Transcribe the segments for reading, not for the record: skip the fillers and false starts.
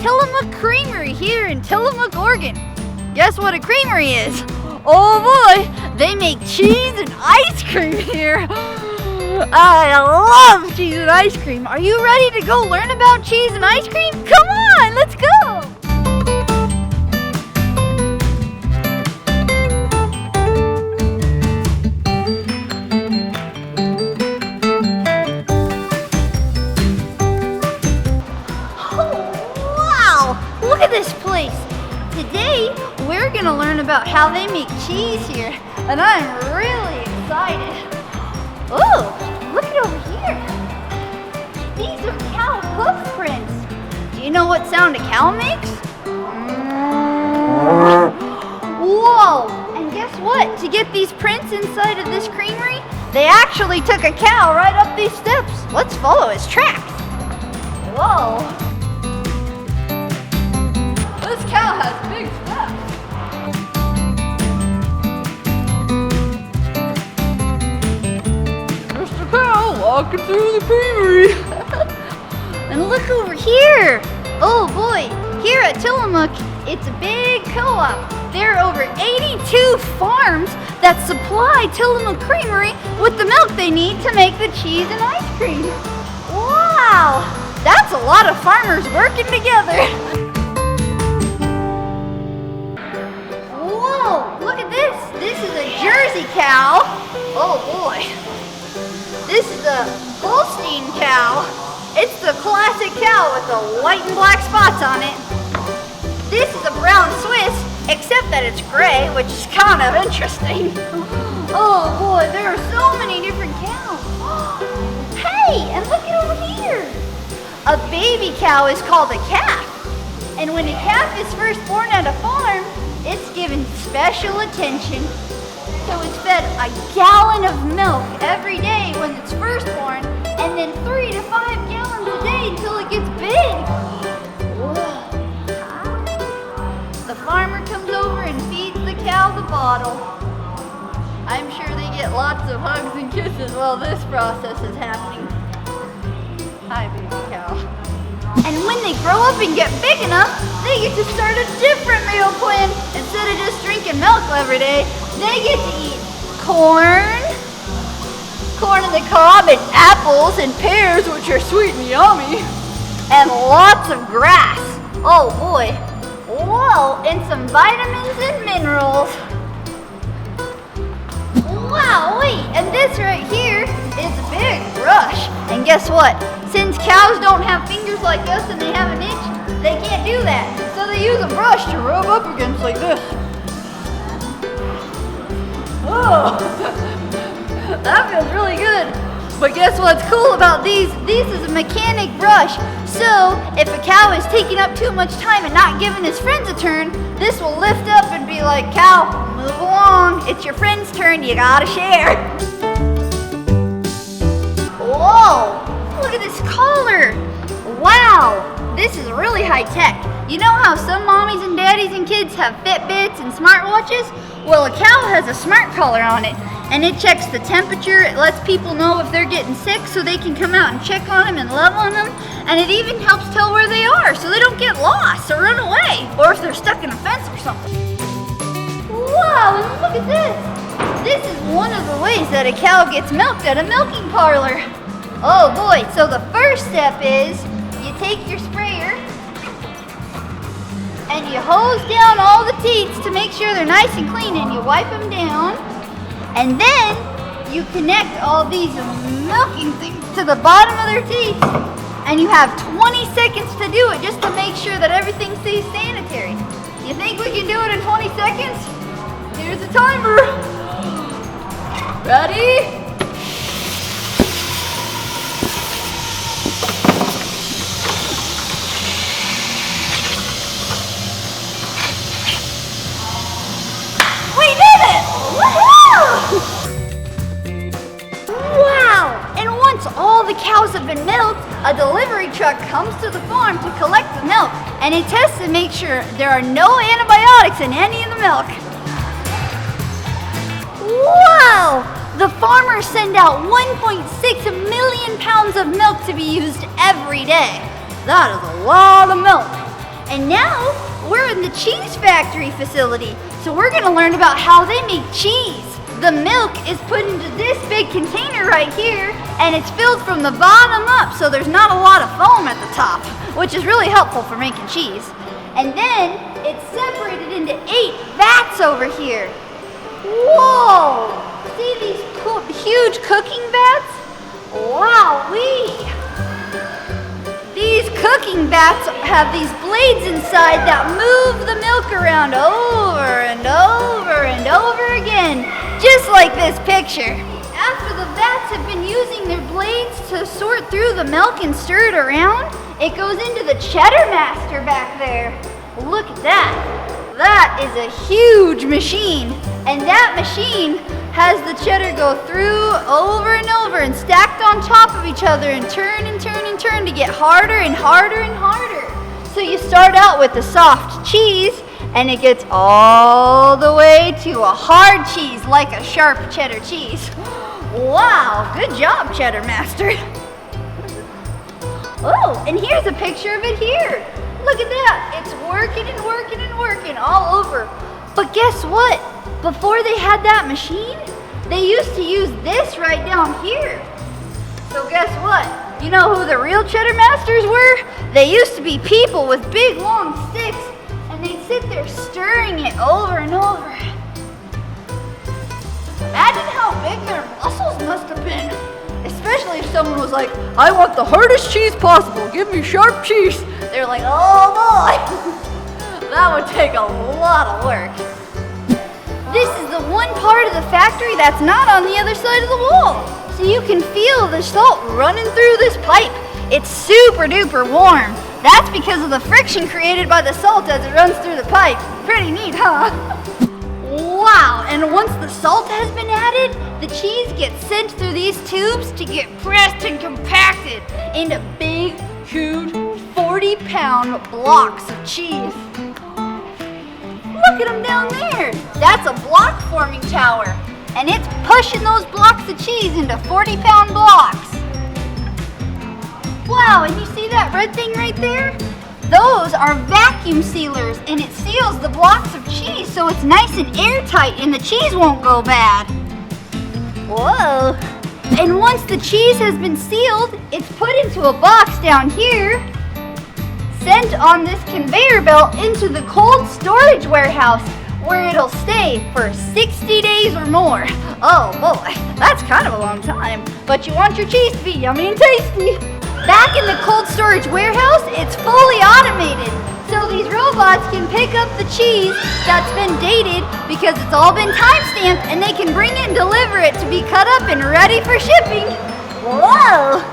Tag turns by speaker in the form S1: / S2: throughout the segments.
S1: Tillamook Creamery here in Tillamook, Oregon. Guess what a creamery is? Oh boy, they make cheese and ice cream here. I love cheese and ice cream. Are you ready to go learn about cheese and ice cream? Come on, let's go. Look at this place. Today, we're gonna learn about how they make cheese here, and I'm really excited. Oh, look at over here. These are cow hoof prints. Do you know what sound a cow makes? Whoa, and guess what? To get these prints inside of this creamery, they actually took a cow right up these steps. Let's follow his tracks. Whoa. This cow has big steps. Mr. Cow walking through the creamery. And look over here. Oh boy, here at Tillamook, it's a big co-op. There are over 82 farms that supply Tillamook Creamery with the milk they need to make the cheese and ice cream. Wow, that's a lot of farmers working together. Look at this. This is a Jersey cow. Oh boy. This is a Holstein cow. It's the classic cow with the white and black spots on it. This is a brown Swiss, except that it's gray, which is kind of interesting. Oh boy, there are so many different cows. Hey, and look at over here. A baby cow is called a calf. And when a calf is first born at a farm, it's given special attention. So it's fed a gallon of milk every day when it's first born, and then 3 to 5 gallons a day until it gets big. The farmer comes over and feeds the cow the bottle. I'm sure they get lots of hugs and kisses while this process is happening. Hi, baby cow. And when they grow up and get big enough, they get to start a different meal plan. Instead of just drinking milk every day, they get to eat corn on the cob, and apples and pears, which are sweet and yummy, and lots of grass. Oh boy. Whoa, and some vitamins and minerals. Wow, wait, and this right here is a big brush. And guess what? Since cows don't have fingers like us and they have an itch, they can't do that. So they use a brush to rub up against like this. Oh, that feels really good. But guess what's cool about these? This is a mechanic brush. So if a cow is taking up too much time and not giving his friends a turn, this will lift up and be like, cow, move along. It's your friend's turn, you gotta share. Whoa, look at this collar. Wow, this is really high tech. You know how some mommies and daddies and kids have Fitbits and smartwatches? Well, a cow has a smart collar on it, and it checks the temperature. It lets people know if they're getting sick so they can come out and check on them and love on them. And it even helps tell where they are so they don't get lost or run away, or if they're stuck in a fence or something. Wow, and look at this. This is one of the ways that a cow gets milked at a milking parlor. Oh boy, so the first step is you take your sprayer and you hose down all the teats to make sure they're nice and clean, and you wipe them down. And then you connect all these milking things to the bottom of their teeth. And you have 20 seconds to do it just to make sure that everything stays sanitary. You think we can do it in 20 seconds? Here's the timer. Ready? We did it! Woohoo! Wow! And once all the cows have been milked, a delivery truck comes to the farm to collect the milk, and it tests to make sure there are no antibiotics in any of the milk. Wow! The farmers send out 1.6 million pounds of milk to be used every day. That is a lot of milk. And now we're in the cheese factory facility. So we're gonna learn about how they make cheese. The milk is put into this big container right here, and it's filled from the bottom up, so there's not a lot of foam at the top, which is really helpful for making cheese. And then it's separated into 8 vats over here. Whoa! See these huge cooking vats? Wowee! These cooking vats have these blades inside that move the milk around over and over and over again, just like this picture. After the vats have been using their blades to sort through the milk and stir it around, it goes into the cheddar master back there. Look at that. That is a huge machine, and that machine has the cheddar go through over and over and stacked on top of each other and turn and turn and turn to get harder and harder and harder. So you start out with the soft cheese, and it gets all the way to a hard cheese like a sharp cheddar cheese. Wow, good job, Cheddar Master. Oh, and here's a picture of it here. Look at that, it's working and working and working all over. But guess what? Before they had that machine, they used to use this right down here. So guess what? You know who the real cheddar masters were? They used to be people with big long sticks, and they'd sit there stirring it over and over. Imagine how big their muscles must have been. Especially if someone was like, I want the hardest cheese possible, give me sharp cheese. They're like, oh boy, that would take a lot of work. This is the one part of the factory that's not on the other side of the wall. So you can feel the salt running through this pipe. It's super duper warm. That's because of the friction created by the salt as it runs through the pipe. Pretty neat, huh? Wow, and once the salt has been added, the cheese gets sent through these tubes to get pressed and compacted into big, huge 40-pound blocks of cheese. Look at them down there. That's a block forming tower, and it's pushing those blocks of cheese into 40-pound blocks. Wow, and you see that red thing right there? Those are vacuum sealers, and it seals the blocks of cheese so it's nice and airtight and the cheese won't go bad. Whoa! And once the cheese has been sealed, it's put into a box down here, sent on this conveyor belt into the cold storage warehouse where it'll stay for 60 days or more. Oh boy, that's kind of a long time, but you want your cheese to be yummy and tasty. Back in the cold storage warehouse, it's fully automated. So these robots can pick up the cheese that's been dated because it's all been time-stamped, and they can bring it and deliver it to be cut up and ready for shipping. Whoa!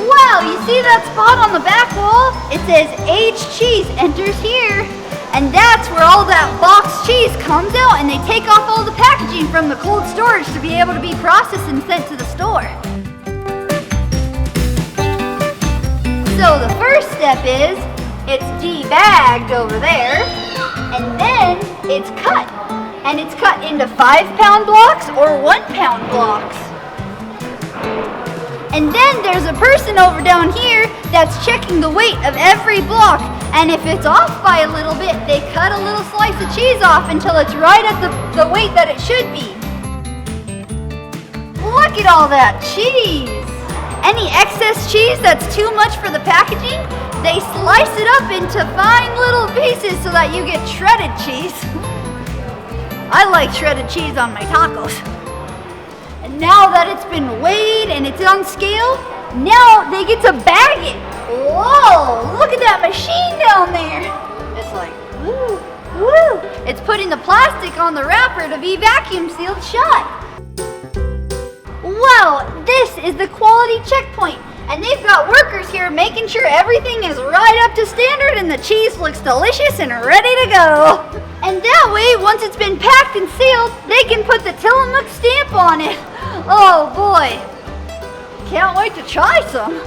S1: Wow, you see that spot on the back wall? It says aged cheese enters here. And that's where all that boxed cheese comes out, and they take off all the packaging from the cold storage to be able to be processed and sent to the store. So the first step is, it's debagged over there, and then it's cut. And it's cut into 5-pound blocks or 1-pound blocks. And then there's a person over down here that's checking the weight of every block. And if it's off by a little bit, they cut a little slice of cheese off until it's right at the weight that it should be. Look at all that cheese. Any excess cheese that's too much for the packaging, they slice it up into fine little pieces so that you get shredded cheese. I like shredded cheese on my tacos. And now that it's been weighed and it's on scale, now they get to bag it. Whoa, look at that machine down there. It's like, woo, woo. It's putting the plastic on the wrapper to be vacuum sealed shut. Wow, this is the quality checkpoint, and they've got workers here making sure everything is right up to standard and the cheese looks delicious and ready to go. And that way, once it's been packed and sealed, they can put the Tillamook stamp on it. Oh boy, can't wait to try some.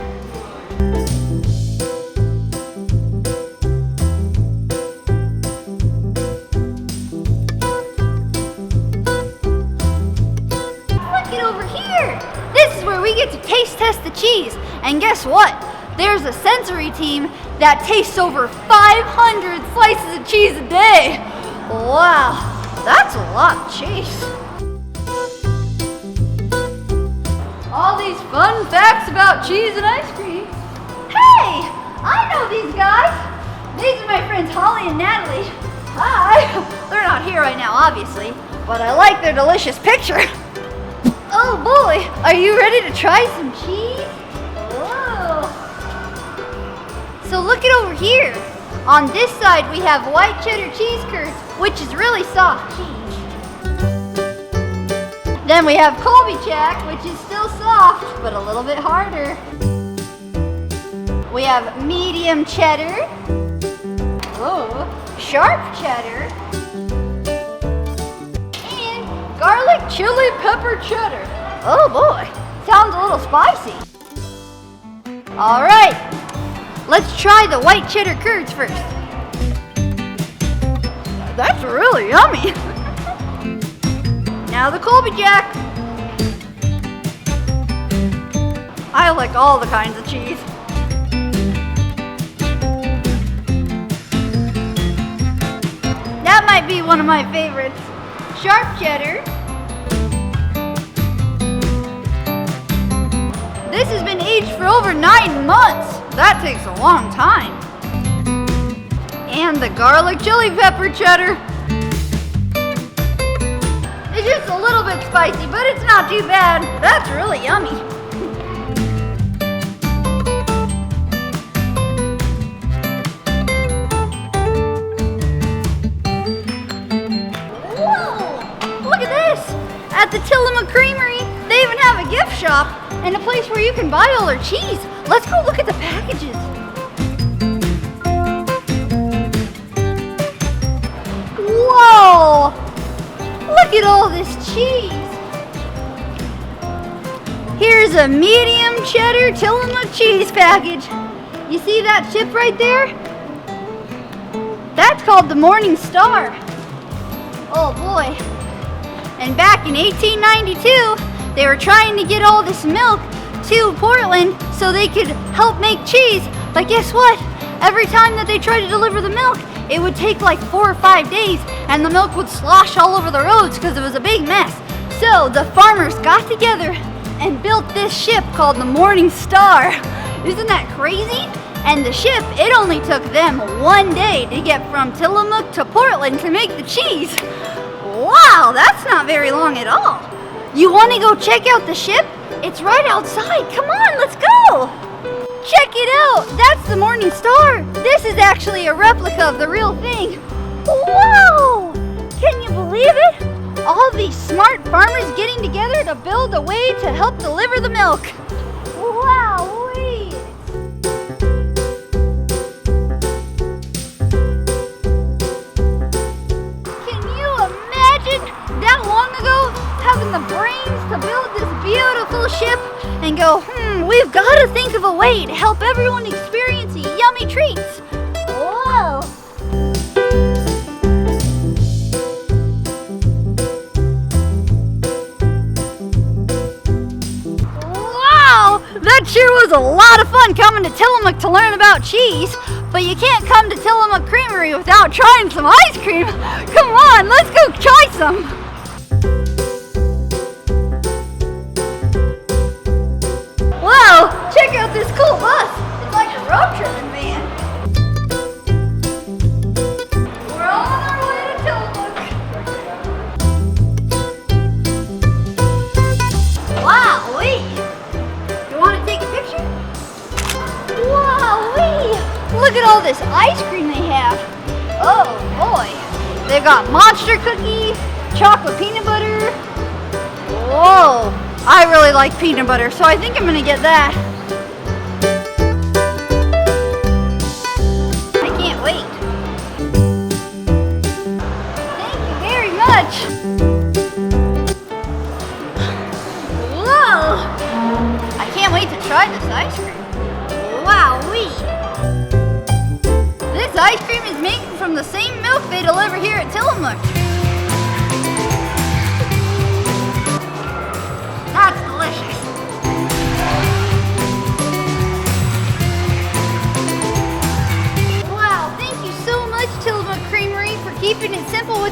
S1: We get to taste test the cheese, and guess what? There's a sensory team that tastes over 500 slices of cheese a day. Wow, that's a lot of cheese. All these fun facts about cheese and ice cream. Hey, I know these guys. These are my friends Holly and Natalie. Hi. They're not here right now, obviously, but I like their delicious picture. Oh boy, are you ready to try some cheese? Whoa. So look it over here. On this side we have white cheddar cheese curds, which is really soft cheese. Then we have Colby Jack, which is still soft, but a little bit harder. We have medium cheddar. Whoa. Sharp cheddar. And garlic chili pepper cheddar. Oh boy, sounds a little spicy. All right, let's try the white cheddar curds first. That's really yummy. Now the Colby Jack. I like all the kinds of cheese. That might be one of my favorites. Sharp cheddar. This has been aged for over 9 months. That takes a long time. And the garlic chili pepper cheddar. It's just a little bit spicy, but it's not too bad. That's really yummy. Whoa! Look at this! At the Tillamook Creamery, they even have a gift shop and a place where you can buy all their cheese. Let's go look at the packages. Whoa! Look at all this cheese. Here's a medium cheddar Tillamook cheese package. You see that chip right there? That's called the Morning Star. Oh boy. And back in 1892, they were trying to get all this milk to Portland so they could help make cheese. But guess what? Every time that they tried to deliver the milk, it would take like 4 or 5 days and the milk would slosh all over the roads because it was a big mess. So the farmers got together and built this ship called the Morning Star. Isn't that crazy? And the ship, it only took them 1 day to get from Tillamook to Portland to make the cheese. Wow, that's not very long at all. You want to go check out the ship? It's right outside. Come on, let's go. Check it out. That's the Morning Star. This is actually a replica of the real thing. Wow! Can you believe it? All these smart farmers getting together to build a way to help deliver the milk. Wow, wait. Can you imagine that long ago having the brains to build this beautiful ship and go, we've got to think of a way to help everyone experience yummy treats. Whoa. Wow, that sure was a lot of fun coming to Tillamook to learn about cheese. But you can't come to Tillamook Creamery without trying some ice cream. Come on, let's go try some. Whoa, check out this cool bus. It's like a road tripping van. We're on our way to Tillamook. Wow-wee. You want to take a picture? Wow-wee. Look at all this ice cream they have. Oh boy. They've got monster cookie, chocolate peanut butter. Whoa. I really like peanut butter, so I think I'm gonna get that. I can't wait. Thank you very much. Whoa! I can't wait to try this ice cream. Wowee! This ice cream is made from the same milk they deliver here at Tillamook. That's delicious.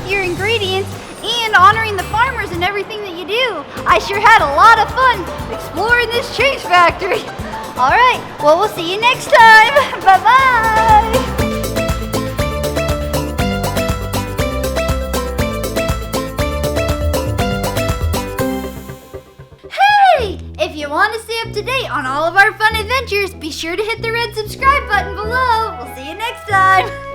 S1: with your ingredients and honoring the farmers and everything that you do. I sure had a lot of fun exploring this cheese factory. All right, well, we'll see you next time. Bye-bye. If you want to stay up to date on all of our fun adventures, be sure to hit the red subscribe button below. We'll see you next time.